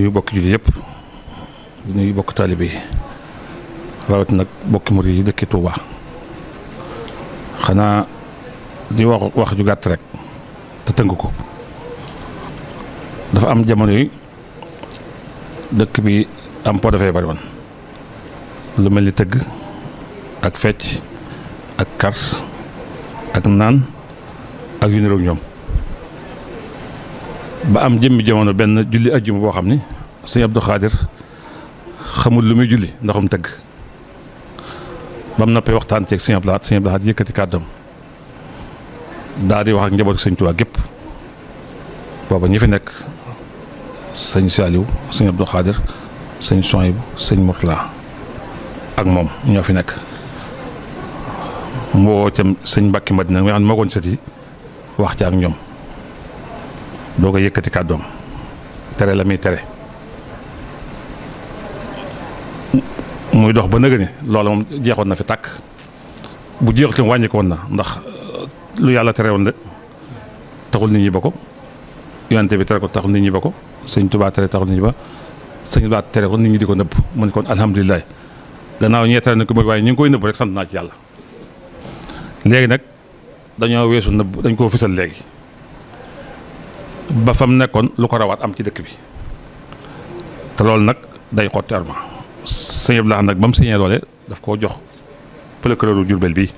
nuyu bokk jullit yëpp di nuyu bokk taalibe yi rawat nag bokki murid yi dëkki Touba xanaa di wax ju gàtt rek te tënk ko. dafa am jamono yi dëkk bi am po dafay bari woon lu mel ni tëgg ak fecc ak kar ak naan ak yu niroog ñoom ba am jëmmi jamono benn julli ajjuma boo xam ni sëñ Abdou Khadir xamul lu muy julli ndaxum tëgg ba mu noppee waxtaan ceeg sëñ Abdou Khadir yëkkati kàddoom daal di wax ak njabootu sëñ Tuubaa gépp booba ñi fi nekk sëñ Saliou sëñ Abdou Khadir sëñ Sohaybu sëñ Mourtala ak moom ñoo fi nekk moo itam sëñ Mbàkke Madina nga xam ne moo koon sët yi wax ci ak ñoom doo ko yëkkati kàddoom tere la muy tere muy dox ba nëgë ni loolu moom jeexoon na fi tàkk bu jeexutam wàññi ko woon na ndax lu yàlla tere woon de taxul nit ñi ba ko yonente bi tere ko taxul nit ñi ba ko sëñ Tuubaa tere taxul nit ñi ba sëñ Tuubaa tere ko nit ñi di ko nëbb mu ne kon alhamdulilah gannaaw ñee tere na ko waaye ñu ngi koy nëbb rek sant naa ci yàlla léegi nag dañoo weesu nëbb dañ koo fisal léegi ba fam nekkoon lu ko rawaat am ci dëkk bi te loolu nag day xotti arma sëñ Abdou Lahad nag ba mu signé loole daf koo jox procureur Jurbel bii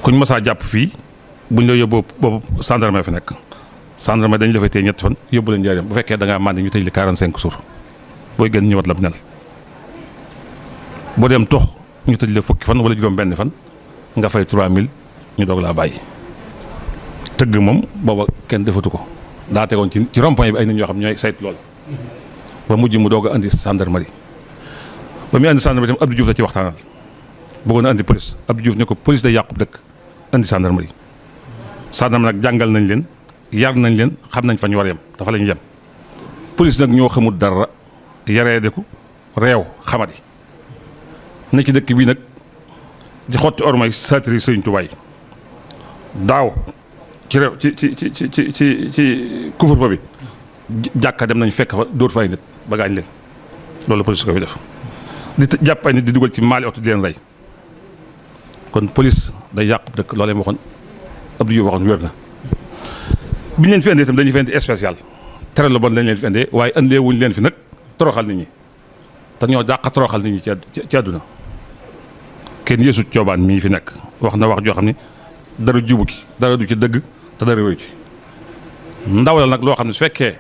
kuñ masaa jàpp fii buñ la yóbboo boobu gendarme fi nekk gendarme dañ la fay téye ñetti fan yóbbu la njaareem bu fekkee da ngaa màndi ñu tëj li 45 jours booy gën ñëwaat la bu nel boo dem tox ñu tëj la fukki fan wala juróom benn fan nga fay 3000 ñu doog laa bàyyi tëgg moom booba kenn defatu ko daa tegoon ci rond-point bi ay nit ñoo xam ñooy saytu lool ba mujj mu doog a andi gendarmerie ba muy andi gendarmerie tam Abdou Diouf la ci waxtaanal bëggoon a andi police Abdou Diouf ne ko police day yàqub dëkk andi gendarmerie nag jàngal nañ leen yar nañ leen xam nañ fa ñu war a yem dafa la ñu yem police nag ñoo xamul dara yaree deku réew xamadi ne ci dëkk bii nag di xotti ormay satiri sëñ Tuubaa yi daaw ci réew ci couvre-feu bi jàkka dem nañ fekk fa dóor fa ay nit ba gaañ leen loolu police ko fi def di jàpp ay nit di dugal ci maali oto di leen rey kon police day yàqu dëkk loolee waxoon Abdou Diouf waxoon wér na bi ñu leen fi indee itam dañuy fi indi spécial tere la bon lañ leen fi indee waaye indee wuñ leen fi nag toroxal nit ñi te ñoo dàq toroxal nit ñi ci àdduna kenn yéesut coobaan mii fi nekk wax na wax joo xam ne dara jubu ki dara du ci dëgg te dara wéy ci ndaw la nag loo xam ne su fekkee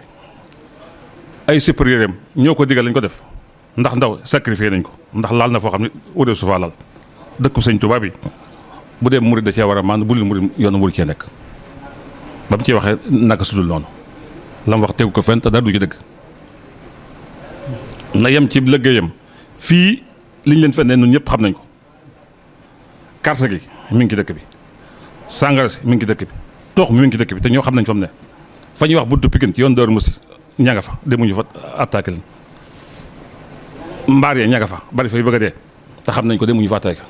ay supérieur am ñoo ko digal lañ ko def ndax ndaw sacrifié nañ ko ndax laal na foo xam ne wóoree su faa laal dëkku sëñ Tuubaa bi bu dee murid da cee war a maanaam bu dul murid yoonu murid cee nekk ba mu ciy waxee naka sudul noonu la mu wax tegu ko fenn te dara du ci dëgg na yem ci liggéeyam fii liñ leen fenn ñun ñëpp xam nañ ko carte gi mi ngi ci dëkk bi sàngara si mi ngi ci dëkk bi toox mi ngi ci dëkk bi te ñoo xam nañ fa mu ne fa ñuy wax buntu Pikine ci yoon Daaru Musi ña nga fa demuñu fa attaqué leen mbaar yee ña nga fa bari fa yu bëgg a dee te xam nañ ko demuñu fa attaqué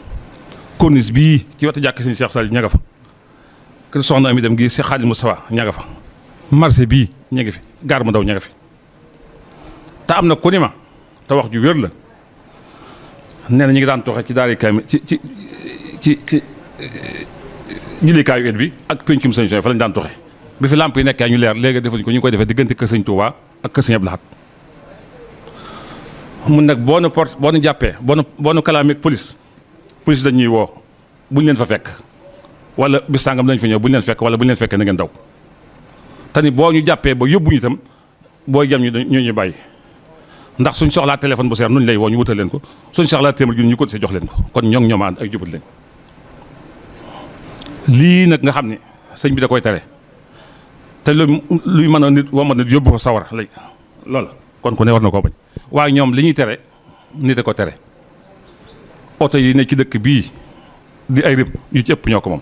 corniche bii ci wetu jàkk Sëñ Cheikh Saliou ña nga fa kër soxna Ami dem gi si Xaadim Moustapha ña nga fa marché bii ña ngi fi gaar mu ndaw ña nga fi te am na ku ni ma te wax ju wér la nee na ñu ngi daan toxe ci daari kaay ci jullikaayu et bi ak pencum sëñ fa lañ daan toxe bi fi lamp yi nekkee ñu leer léegi defuñ ko ñu ngi koy defee diggante kër sëñ Touba ak kër sëñ Abdou Lahad mun nag boo nu jàppee boo nu kalaamee police dañ ñuy woo buñ leen fa fekk wala bis sàngam lañ fi ñëw buñ leen fekk wala buñ leen fekkee na ngeen daw te ni boo ñu jàppee ba yóbbuñu itam booy jam ñu bàyyi ndax suñ soxlaa téléphone bu seer nuñ lay woo ñu wutal leen ko suñ soxlaa téeméer junni ñu ko see jox leen ko kon ñoom ànd ay jubut lañ lii nag nga xam ne sëñ bi da koy tere te luy mën a nit wama nit yóbbu ko sawar lay loola kon ku ne war na koo bañ waaye ñoom li ñuy tere nit a ko tere oto yi ne ci dëkk bii di ay rib yu ci ëpp ñoo ko moom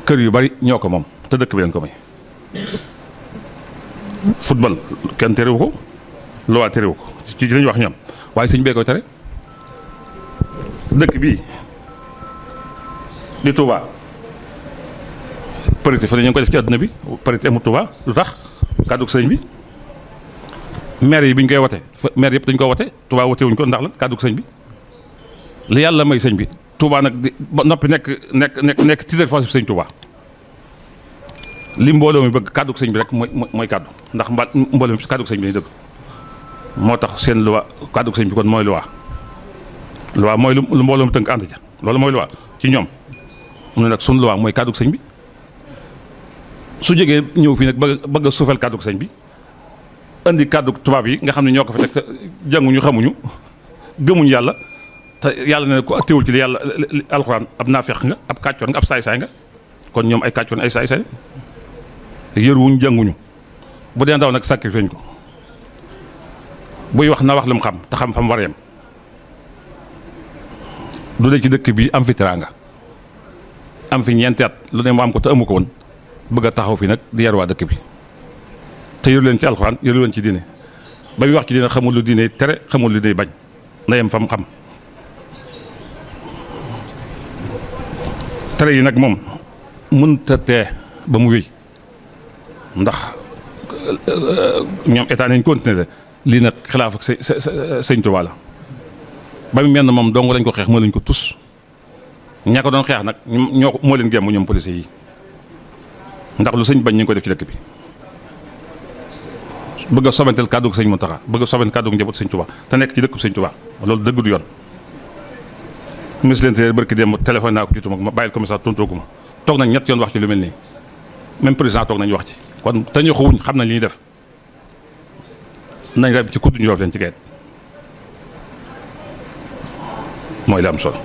kër yu bari ñoo ko moom te dëkk bi leen ko may football kenn terewu ko loi terewu ko ci lañu wax ñoom waaye sëñ bee koy tere dëkk bii di Touba parité fa ne ñu ngi koy def ci àdduna bi parité amul Touba lu tax kàddu sëñ bi maire yi bi ñu koy wote maire yëpp dañ ko wote Touba wote wuñ ko ndax la kàddu sëñ bi li yàlla may sëñ bi Touba nag di ba noppi nekk titre foncier sëñ Touba li mbooloo mi bëgg kàddu sëñ bi rek mooy kàddu ndax mbooloo mi kàddu sëñ bi lañu dëgg moo tax seen loi kàddu sëñ bi kon mooy loi mooy lu mbooloo mi tënk ànd ca loolu mooy loi ci ñoom mu ne nag sunu loi mooy kàddu sëñ bi su jógee ñëw fii nag bëgg a suufeel kàddu sëñ bi indi kàddu tubaab yi nga xam ne ñoo ko fi teg te jànguñu xamuñu gëmuñu yàlla te yàlla ne ko teewul ci li yàlla alxuraan ab naafeq nga ab kàccoor nga ab saay-saay nga kon ñoom ay kàccoor ay saay-saay yëruwuñ jànguñu bu dee ndaw nag sacrifice ko buy wax na wax lu mu xam te xam fa mu war a yem du dee ci dëkk bi am fi teraanga am fi ñeenti at lu ne mu am ko te amu ko woon bëgg a taxaw fi nag di yar waa dëkk bi te yëru leen ci alxuraan yëru leen ci diine ba muy wax ci diine xamul lu diine tere xamul lu diine bañ na yem fa mu xam tere yi nag moom mënta tee ba mu wéy ndax ñoom état nañ continuer lii nag xilaaf ak sëñ Tuubaa la ba mu mel ne moom dong lañ ko xeex moo lañ ko tus ña ko doon xeex nag moo leen gémm ñoom policiers yi ndax lu sëñ bañ ñu ngi ko def ci dëkk bi bëgg a sobentel kàddu sëñ Muntaxa bëgg a sobent kàddu njaboot sëñ Tuubaa te nekk ci dëkk sëñ Tuubaa loolu dëgg du yoon ministre de l'Intérieur barki démb téléphone naa ko ci tuma ma bàyyil commissaire tontoogu ma toog nañ ñett yoon wax ci lu mel nii même président toog nañu wax ci kon te ñu xawuñ xam nañ li ñuy def nañ rem ci kudd ñu roof leen ci geet mooy la am solo